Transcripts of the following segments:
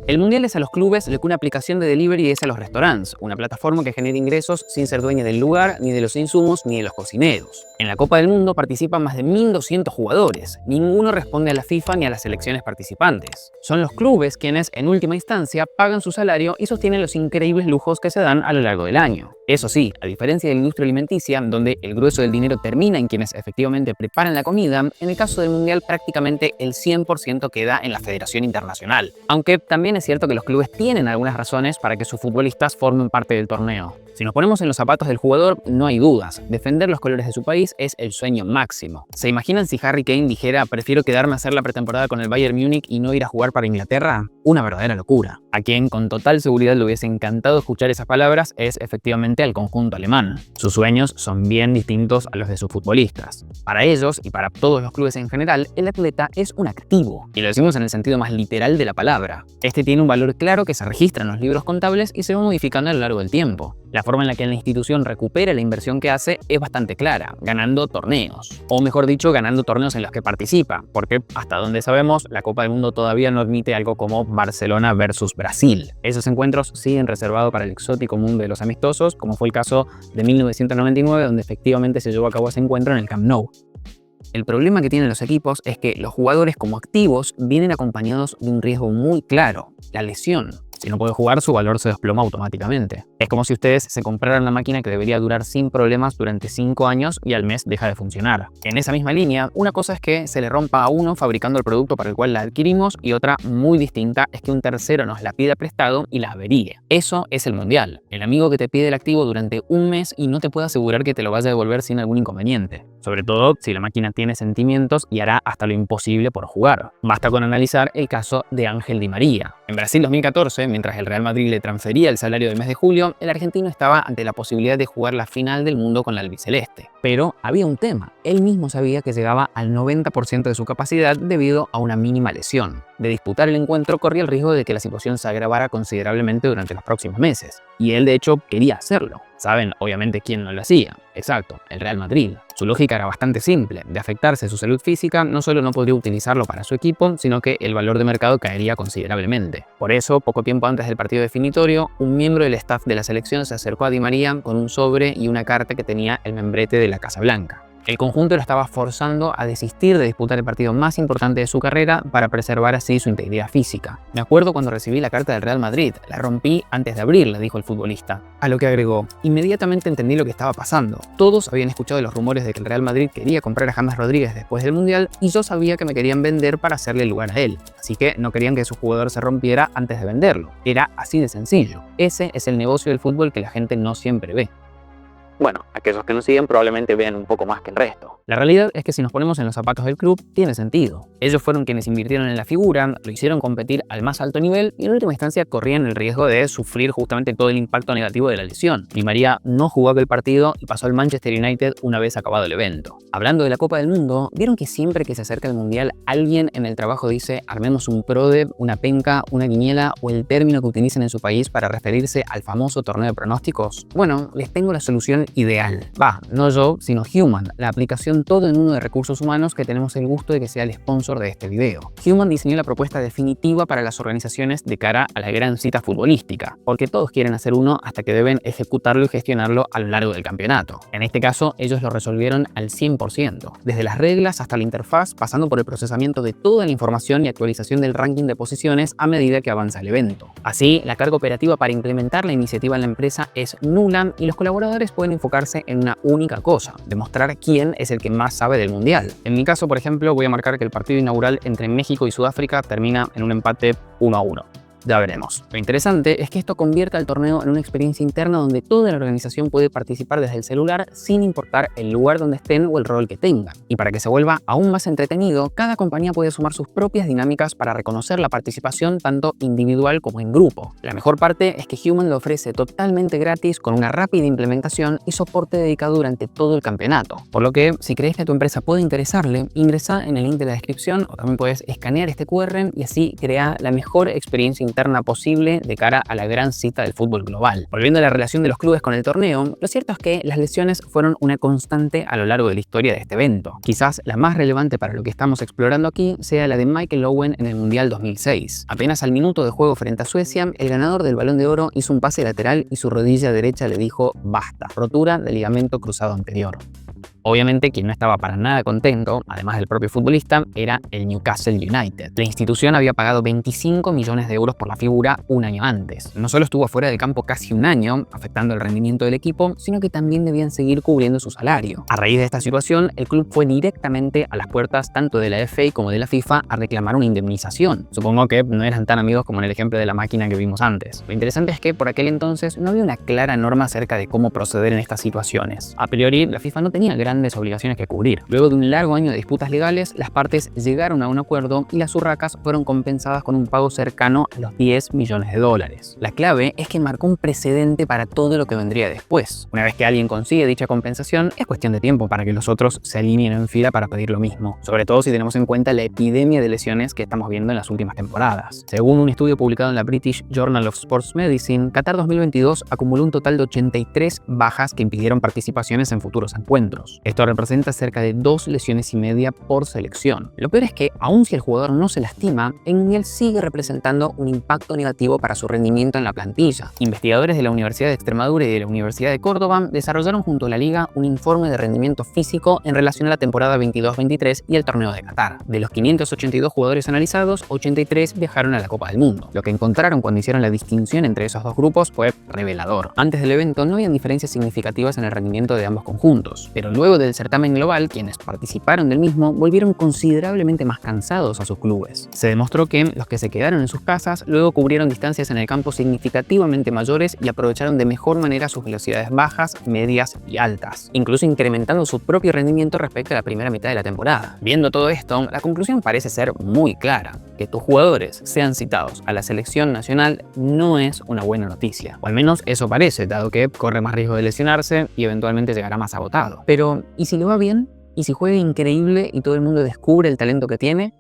El mundial es a los clubes lo que una aplicación de delivery es a los restaurantes, una plataforma que genera ingresos sin ser dueña del lugar, ni de los insumos, ni de los cocineros. En la Copa del Mundo participan más de 1.200 jugadores. Ninguno responde a la FIFA ni a las selecciones participantes. Son los clubes quienes, en última instancia, pagan su salario y sostienen los increíbles lujos que se dan a lo largo del año. Eso sí, a diferencia de la industria alimenticia, donde el grueso del dinero termina en quienes efectivamente preparan la comida, en el caso del mundial prácticamente el 100% queda en la Federación Internacional. Aunque también es cierto que los clubes tienen algunas razones para que sus futbolistas formen parte del torneo. Si nos ponemos en los zapatos del jugador, no hay dudas. Defender los colores de su país es el sueño máximo. ¿Se imaginan si Harry Kane dijera prefiero quedarme a hacer la pretemporada con el Bayern Múnich y no ir a jugar para Inglaterra? Una verdadera locura. A quien con total seguridad le hubiese encantado escuchar esas palabras es efectivamente al conjunto alemán. Sus sueños son bien distintos a los de sus futbolistas. Para ellos y para todos los clubes en general, el atleta es un activo. Y lo decimos en el sentido más literal de la palabra. Este tiene un valor claro que se registra en los libros contables y se va modificando a lo largo del tiempo. La forma en la que la institución recupera la inversión que hace es bastante clara, ganando torneos. O mejor dicho, ganando torneos en los que participa, porque hasta donde sabemos, la Copa del Mundo todavía no admite algo como Barcelona versus Brasil. Esos encuentros siguen reservados para el exótico mundo de los amistosos, como fue el caso de 1999, donde efectivamente se llevó a cabo ese encuentro en el Camp Nou. El problema que tienen los equipos es que los jugadores como activos vienen acompañados de un riesgo muy claro, la lesión. Si no puede jugar, su valor se desploma automáticamente. Es como si ustedes se compraran una máquina que debería durar sin problemas durante 5 años y al mes deja de funcionar. En esa misma línea, una cosa es que se le rompa a uno fabricando el producto para el cual la adquirimos y otra muy distinta es que un tercero nos la pida prestado y la averíe. Eso es el mundial. El amigo que te pide el activo durante un mes y no te puede asegurar que te lo vaya a devolver sin algún inconveniente. Sobre todo si la máquina tiene sentimientos y hará hasta lo imposible por jugar. Basta con analizar el caso de Ángel Di María. En Brasil 2014, mientras el Real Madrid le transfería el salario del mes de julio, el argentino estaba ante la posibilidad de jugar la final del mundo con la albiceleste. Pero había un tema. Él mismo sabía que llegaba al 90% de su capacidad debido a una mínima lesión. De disputar el encuentro corría el riesgo de que la situación se agravara considerablemente durante los próximos meses. Y él de hecho quería hacerlo. ¿Saben? Obviamente quién no lo hacía. Exacto, el Real Madrid. Su lógica era bastante simple. De afectarse su salud física, no solo no podría utilizarlo para su equipo, sino que el valor de mercado caería considerablemente. Por eso, poco tiempo antes del partido definitorio, un miembro del staff de la selección se acercó a Di María con un sobre y una carta que tenía el membrete de la Casa Blanca. El conjunto lo estaba forzando a desistir de disputar el partido más importante de su carrera para preservar así su integridad física. Me acuerdo cuando recibí la carta del Real Madrid, la rompí antes de abrirla, dijo el futbolista. A lo que agregó, inmediatamente entendí lo que estaba pasando. Todos habían escuchado los rumores de que el Real Madrid quería comprar a James Rodríguez después del Mundial y yo sabía que me querían vender para hacerle lugar a él. Así que no querían que su jugador se rompiera antes de venderlo. Era así de sencillo. Ese es el negocio del fútbol que la gente no siempre ve. Bueno, aquellos que nos siguen probablemente vean un poco más que el resto. La realidad es que si nos ponemos en los zapatos del club, tiene sentido. Ellos fueron quienes invirtieron en la figura, lo hicieron competir al más alto nivel y en última instancia corrían el riesgo de sufrir justamente todo el impacto negativo de la lesión. Di María no jugó aquel partido y pasó al Manchester United una vez acabado el evento. Hablando de la Copa del Mundo, ¿vieron que siempre que se acerca el Mundial alguien en el trabajo dice armemos un PRODE, una penca, una quiniela o el término que utilicen en su país para referirse al famoso torneo de pronósticos? Bueno, les tengo la solución ideal. No yo, sino Human, la aplicación todo en uno de recursos humanos que tenemos el gusto de que sea el sponsor de este video. Human diseñó la propuesta definitiva para las organizaciones de cara a la gran cita futbolística, porque todos quieren hacer uno hasta que deben ejecutarlo y gestionarlo a lo largo del campeonato. En este caso, ellos lo resolvieron al 100%, desde las reglas hasta la interfaz, pasando por el procesamiento de toda la información y actualización del ranking de posiciones a medida que avanza el evento. Así, la carga operativa para implementar la iniciativa en la empresa es nula y los colaboradores pueden enfocarse en una única cosa, demostrar quién es el que más sabe del mundial. En mi caso, por ejemplo, voy a marcar que el partido inaugural entre México y Sudáfrica termina en un empate 1-1. Ya veremos. Lo interesante es que esto convierta el torneo en una experiencia interna donde toda la organización puede participar desde el celular sin importar el lugar donde estén o el rol que tengan. Y para que se vuelva aún más entretenido, cada compañía puede sumar sus propias dinámicas para reconocer la participación tanto individual como en grupo. La mejor parte es que Human lo ofrece totalmente gratis con una rápida implementación y soporte dedicado durante todo el campeonato. Por lo que, si crees que a tu empresa puede interesarle, ingresa en el link de la descripción o también puedes escanear este QR y así crear la mejor experiencia interna alterna posible de cara a la gran cita del fútbol global. Volviendo a la relación de los clubes con el torneo, lo cierto es que las lesiones fueron una constante a lo largo de la historia de este evento. Quizás la más relevante para lo que estamos explorando aquí sea la de Michael Owen en el Mundial 2006. Apenas al minuto de juego frente a Suecia, el ganador del Balón de Oro hizo un pase lateral y su rodilla derecha le dijo basta, rotura del ligamento cruzado anterior. Obviamente quien no estaba para nada contento, además del propio futbolista, era el Newcastle United. La institución había pagado 25 millones de euros por la figura un año antes. No solo estuvo fuera del campo casi un año, afectando el rendimiento del equipo, sino que también debían seguir cubriendo su salario. A raíz de esta situación, el club fue directamente a las puertas tanto de la FA como de la FIFA a reclamar una indemnización. Supongo que no eran tan amigos como en el ejemplo de la máquina que vimos antes. Lo interesante es que por aquel entonces no había una clara norma acerca de cómo proceder en estas situaciones. A priori, la FIFA no tenía grandes obligaciones que cubrir. Luego de un largo año de disputas legales, las partes llegaron a un acuerdo y las urracas fueron compensadas con un pago cercano a los 10 millones de dólares. La clave es que marcó un precedente para todo lo que vendría después. Una vez que alguien consigue dicha compensación, es cuestión de tiempo para que los otros se alineen en fila para pedir lo mismo, sobre todo si tenemos en cuenta la epidemia de lesiones que estamos viendo en las últimas temporadas. Según un estudio publicado en la British Journal of Sports Medicine, Qatar 2022 acumuló un total de 83 bajas que impidieron participaciones en futuros encuentros. Esto representa cerca de 2 lesiones y media por selección. Lo peor es que, aun si el jugador no se lastima, el mundial sigue representando un impacto negativo para su rendimiento en la plantilla. Investigadores de la Universidad de Extremadura y de la Universidad de Córdoba desarrollaron junto a la liga un informe de rendimiento físico en relación a la temporada 22-23 y el torneo de Qatar. De los 582 jugadores analizados, 83 viajaron a la Copa del Mundo. Lo que encontraron cuando hicieron la distinción entre esos dos grupos fue revelador. Antes del evento no habían diferencias significativas en el rendimiento de ambos conjuntos, pero luego del certamen global, quienes participaron del mismo volvieron considerablemente más cansados a sus clubes. Se demostró que los que se quedaron en sus casas luego cubrieron distancias en el campo significativamente mayores y aprovecharon de mejor manera sus velocidades bajas, medias y altas, incluso incrementando su propio rendimiento respecto a la primera mitad de la temporada. Viendo todo esto, la conclusión parece ser muy clara: que tus jugadores sean citados a la selección nacional no es una buena noticia, o al menos eso parece, dado que corre más riesgo de lesionarse y eventualmente llegará más agotado. Pero, ¿y si le va bien? ¿Y si juega increíble y todo el mundo descubre el talento que tiene?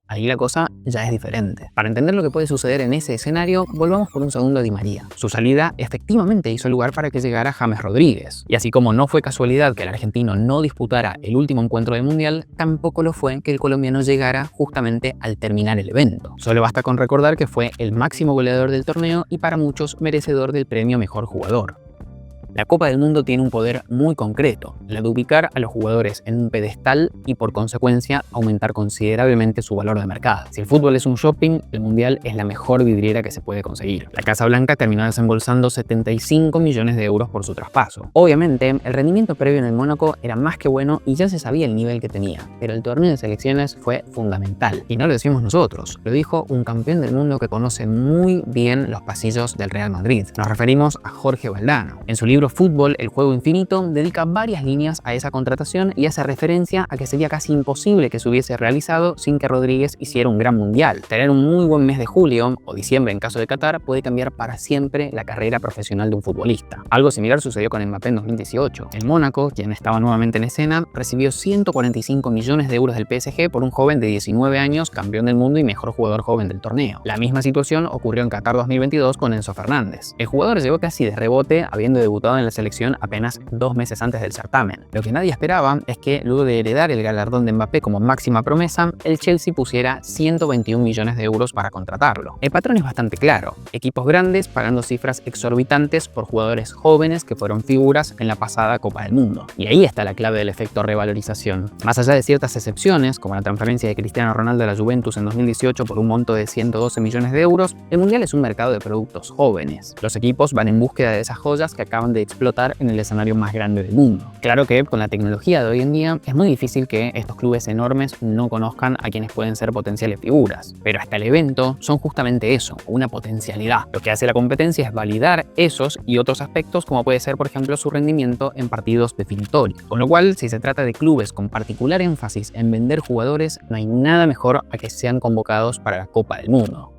Ahí la cosa ya es diferente. Para entender lo que puede suceder en ese escenario, volvamos por un segundo a Di María. Su salida efectivamente hizo lugar para que llegara James Rodríguez. Y así como no fue casualidad que el argentino no disputara el último encuentro del Mundial, tampoco lo fue que el colombiano llegara justamente al terminar el evento. Solo basta con recordar que fue el máximo goleador del torneo y para muchos merecedor del premio Mejor Jugador. La Copa del Mundo tiene un poder muy concreto, la de ubicar a los jugadores en un pedestal y por consecuencia aumentar considerablemente su valor de mercado. Si el fútbol es un shopping, el Mundial es la mejor vidriera que se puede conseguir. La Casa Blanca terminó desembolsando 75 millones de euros por su traspaso. Obviamente, el rendimiento previo en el Mónaco era más que bueno y ya se sabía el nivel que tenía, pero el torneo de selecciones fue fundamental. Y no lo decimos nosotros, lo dijo un campeón del mundo que conoce muy bien los pasillos del Real Madrid. Nos referimos a Jorge Valdano. En su libro Fútbol, el juego infinito, dedica varias líneas a esa contratación y hace referencia a que sería casi imposible que se hubiese realizado sin que Rodríguez hiciera un gran mundial. Tener un muy buen mes de julio, o diciembre en caso de Qatar, puede cambiar para siempre la carrera profesional de un futbolista. Algo similar sucedió con Mbappé en 2018. El Mónaco, quien estaba nuevamente en escena, recibió 145 millones de euros del PSG por un joven de 19 años, campeón del mundo y mejor jugador joven del torneo. La misma situación ocurrió en Qatar 2022 con Enzo Fernández. El jugador llegó casi de rebote, habiendo debutado en la selección apenas 2 meses antes del certamen. Lo que nadie esperaba es que luego de heredar el galardón de Mbappé como máxima promesa, el Chelsea pusiera 121 millones de euros para contratarlo. El patrón es bastante claro: equipos grandes pagando cifras exorbitantes por jugadores jóvenes que fueron figuras en la pasada Copa del Mundo. Y ahí está la clave del efecto revalorización. Más allá de ciertas excepciones, como la transferencia de Cristiano Ronaldo a la Juventus en 2018 por un monto de 112 millones de euros, el Mundial es un mercado de productos jóvenes. Los equipos van en búsqueda de esas joyas que acaban de explotar en el escenario más grande del mundo. Claro que con la tecnología de hoy en día es muy difícil que estos clubes enormes no conozcan a quienes pueden ser potenciales figuras, pero hasta el evento son justamente eso, una potencialidad. Lo que hace la competencia es validar esos y otros aspectos, como puede ser por ejemplo su rendimiento en partidos definitorios. Con lo cual, si se trata de clubes con particular énfasis en vender jugadores, no hay nada mejor a que sean convocados para la Copa del Mundo.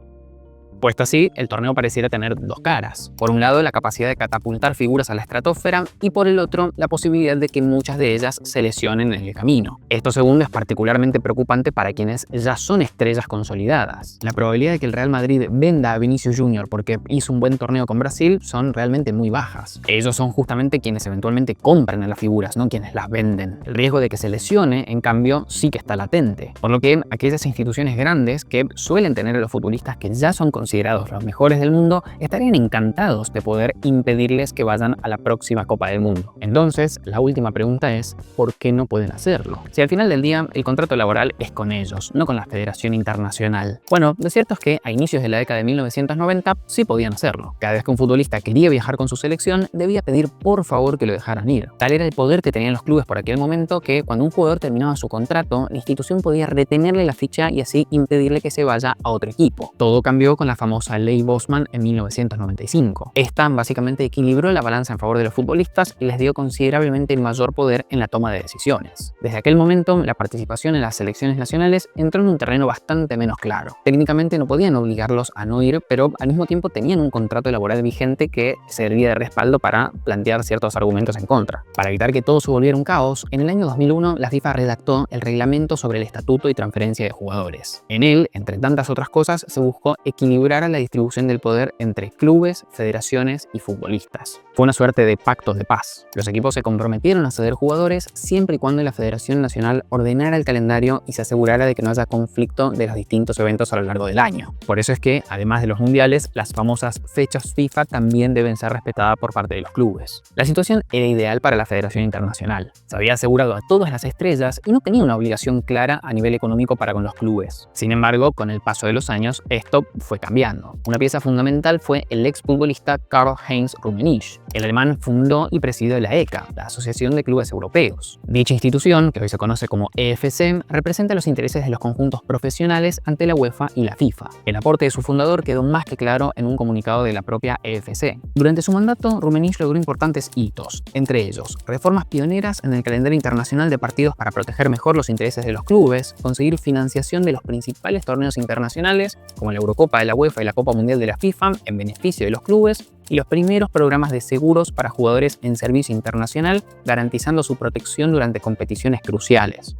Puesto así, el torneo pareciera tener dos caras. Por un lado, la capacidad de catapultar figuras a la estratosfera y por el otro, la posibilidad de que muchas de ellas se lesionen en el camino. Esto segundo es particularmente preocupante para quienes ya son estrellas consolidadas. La probabilidad de que el Real Madrid venda a Vinicius Jr. porque hizo un buen torneo con Brasil son realmente muy bajas. Ellos son justamente quienes eventualmente compran a las figuras, no quienes las venden. El riesgo de que se lesione, en cambio, sí que está latente. Por lo que aquellas instituciones grandes que suelen tener a los futbolistas que ya son considerados los mejores del mundo estarían encantados de poder impedirles que vayan a la próxima Copa del Mundo. Entonces, la última pregunta es, ¿por qué no pueden hacerlo? Si al final del día el contrato laboral es con ellos, no con la Federación Internacional. Bueno, lo cierto es que a inicios de la década de 1990 sí podían hacerlo. Cada vez que un futbolista quería viajar con su selección, debía pedir por favor que lo dejaran ir. Tal era el poder que tenían los clubes por aquel momento que cuando un jugador terminaba su contrato, la institución podía retenerle la ficha y así impedirle que se vaya a otro equipo. Todo cambió con la famosa Ley Bosman en 1995. Esta básicamente equilibró la balanza en favor de los futbolistas y les dio considerablemente mayor poder en la toma de decisiones. Desde aquel momento, la participación en las selecciones nacionales entró en un terreno bastante menos claro. Técnicamente no podían obligarlos a no ir, pero al mismo tiempo tenían un contrato laboral vigente que servía de respaldo para plantear ciertos argumentos en contra. Para evitar que todo se volviera un caos, en el año 2001 la FIFA redactó el reglamento sobre el estatuto y transferencia de jugadores. En él, entre tantas otras cosas, se buscó equilibrar la distribución del poder entre clubes, federaciones y futbolistas. Fue una suerte de pacto de paz. Los equipos se comprometieron a ceder jugadores siempre y cuando la Federación Nacional ordenara el calendario y se asegurara de que no haya conflicto de los distintos eventos a lo largo del año. Por eso es que, además de los mundiales, las famosas fechas FIFA también deben ser respetadas por parte de los clubes. La situación era ideal para la Federación Internacional. Se había asegurado a todas las estrellas y no tenía una obligación clara a nivel económico para con los clubes. Sin embargo, con el paso de los años, esto fue cambiando. Una pieza fundamental fue el exfutbolista Karl-Heinz Rummenigge. El alemán fundó y presidió la ECA, la Asociación de Clubes Europeos. Dicha institución, que hoy se conoce como EFC, representa los intereses de los conjuntos profesionales ante la UEFA y la FIFA. El aporte de su fundador quedó más que claro en un comunicado de la propia EFC. Durante su mandato, Rummenigge logró importantes hitos, entre ellos reformas pioneras en el calendario internacional de partidos para proteger mejor los intereses de los clubes, conseguir financiación de los principales torneos internacionales, como la Eurocopa de la UEFA y la Copa Mundial de la FIFA, en beneficio de los clubes, y los primeros programas de seguros para jugadores en servicio internacional, garantizando su protección durante competiciones cruciales.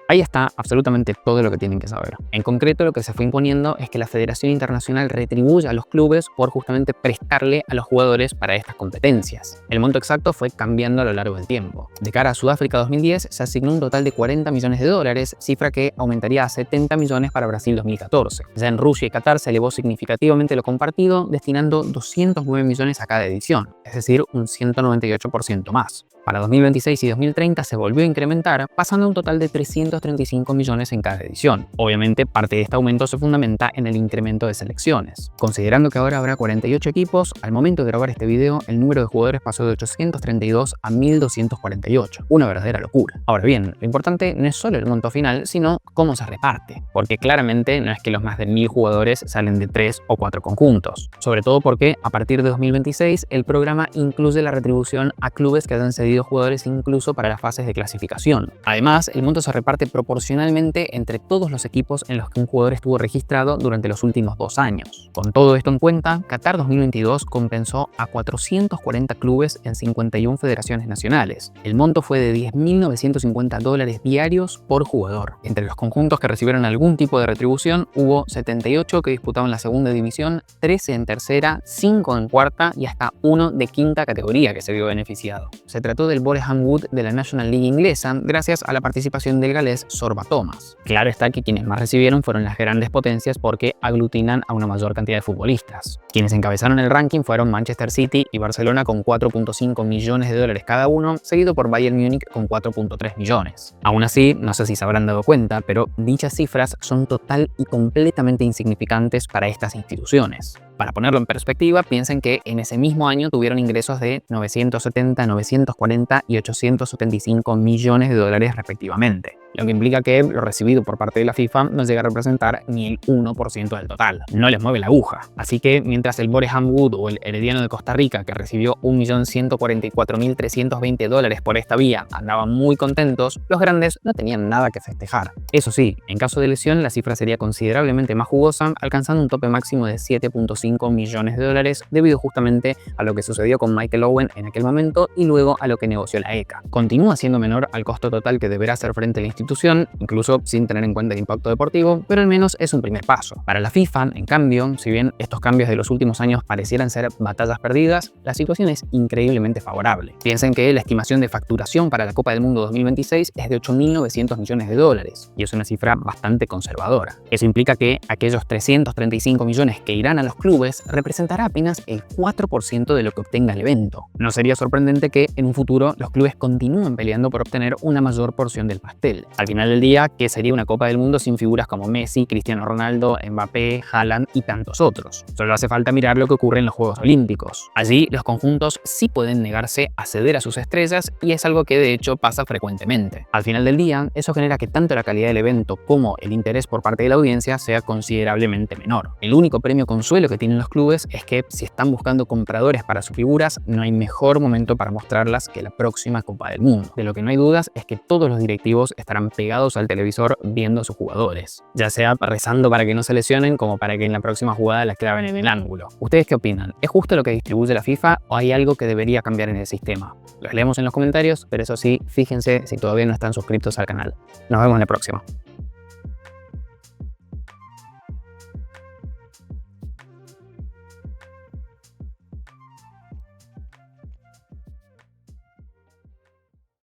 Ahí está absolutamente todo lo que tienen que saber. En concreto, lo que se fue imponiendo es que la Federación Internacional retribuya a los clubes por justamente prestarle a los jugadores para estas competencias. El monto exacto fue cambiando a lo largo del tiempo. De cara a Sudáfrica 2010, se asignó un total de 40 millones de dólares, cifra que aumentaría a 70 millones para Brasil 2014. Ya en Rusia y Qatar se elevó significativamente lo compartido, destinando 209 millones a cada edición, es decir, un 198% más. Para 2026 y 2030 se volvió a incrementar, pasando a un total de 335 millones en cada edición. Obviamente, parte de este aumento se fundamenta en el incremento de selecciones. Considerando que ahora habrá 48 equipos, al momento de grabar este video, el número de jugadores pasó de 832 a 1248. Una verdadera locura. Ahora bien, lo importante no es solo el monto final, sino cómo se reparte. Porque claramente no es que los más de 1000 jugadores salen de 3 o 4 conjuntos. Sobre todo porque, a partir de 2026, el programa incluye la retribución a clubes que hayan cedido jugadores incluso para las fases de clasificación. Además, el monto se reparte proporcionalmente entre todos los equipos en los que un jugador estuvo registrado durante los últimos 2 años. Con todo esto en cuenta, Qatar 2022 compensó a 440 clubes en 51 federaciones nacionales. El monto fue de $10.950 diarios por jugador. Entre los conjuntos que recibieron algún tipo de retribución, hubo 78 que disputaban la segunda división, 13 en tercera, 5 en cuarta y hasta 1 de quinta categoría que se vio beneficiado. Se trató del Boreham Wood de la National League inglesa gracias a la participación del galés Sorba Thomas. Claro está que quienes más recibieron fueron las grandes potencias porque aglutinan a una mayor cantidad de futbolistas. Quienes encabezaron el ranking fueron Manchester City y Barcelona con 4.5 millones de dólares cada uno, seguido por Bayern Múnich con 4.3 millones. Aún así, no sé si se habrán dado cuenta, pero dichas cifras son total y completamente insignificantes para estas instituciones. Para ponerlo en perspectiva, piensen que en ese mismo año tuvieron ingresos de 970, 940 y 875 millones de dólares respectivamente, lo que implica que lo recibido por parte de la FIFA no llega a representar ni el 1% del total. No les mueve la aguja. Así que mientras el Boreham Wood o el Herediano de Costa Rica, que recibió 1.144.320 dólares por esta vía, andaban muy contentos, los grandes no tenían nada que festejar. Eso sí, en caso de lesión la cifra sería considerablemente más jugosa, alcanzando un tope máximo de 7.5 millones de dólares debido justamente a lo que sucedió con Michael Owen en aquel momento y luego a lo que negoció la ECA. Continúa siendo menor al costo total que deberá hacer frente a la institución, incluso sin tener en cuenta el impacto deportivo, pero al menos es un primer paso. Para la FIFA, en cambio, si bien estos cambios de los últimos años parecieran ser batallas perdidas, la situación es increíblemente favorable. Piensen que la estimación de facturación para la Copa del Mundo 2026 es de 8.900 millones de dólares, y es una cifra bastante conservadora. Eso implica que aquellos 335 millones que irán a los clubes representará apenas el 4% de lo que obtenga el evento. No sería sorprendente que en un futuro los clubes continúen peleando por obtener una mayor porción del pastel. Al final del día, ¿qué sería una Copa del Mundo sin figuras como Messi, Cristiano Ronaldo, Mbappé, Haaland y tantos otros? Solo hace falta mirar lo que ocurre en los Juegos Olímpicos. Allí los conjuntos sí pueden negarse a ceder a sus estrellas y es algo que de hecho pasa frecuentemente. Al final del día, eso genera que tanto la calidad del evento como el interés por parte de la audiencia sea considerablemente menor. El único premio consuelo que tienen los clubes es que si están buscando compradores para sus figuras, no hay mejor momento para mostrarlas que la próxima Copa del Mundo. De lo que no hay dudas es que todos los directivos estarán pegados al televisor viendo a sus jugadores, ya sea rezando para que no se lesionen como para que en la próxima jugada la claven en el ángulo. ¿Ustedes qué opinan? ¿Es justo lo que distribuye la FIFA o hay algo que debería cambiar en el sistema? Los leemos en los comentarios, pero eso sí, fíjense si todavía no están suscritos al canal. Nos vemos en la próxima.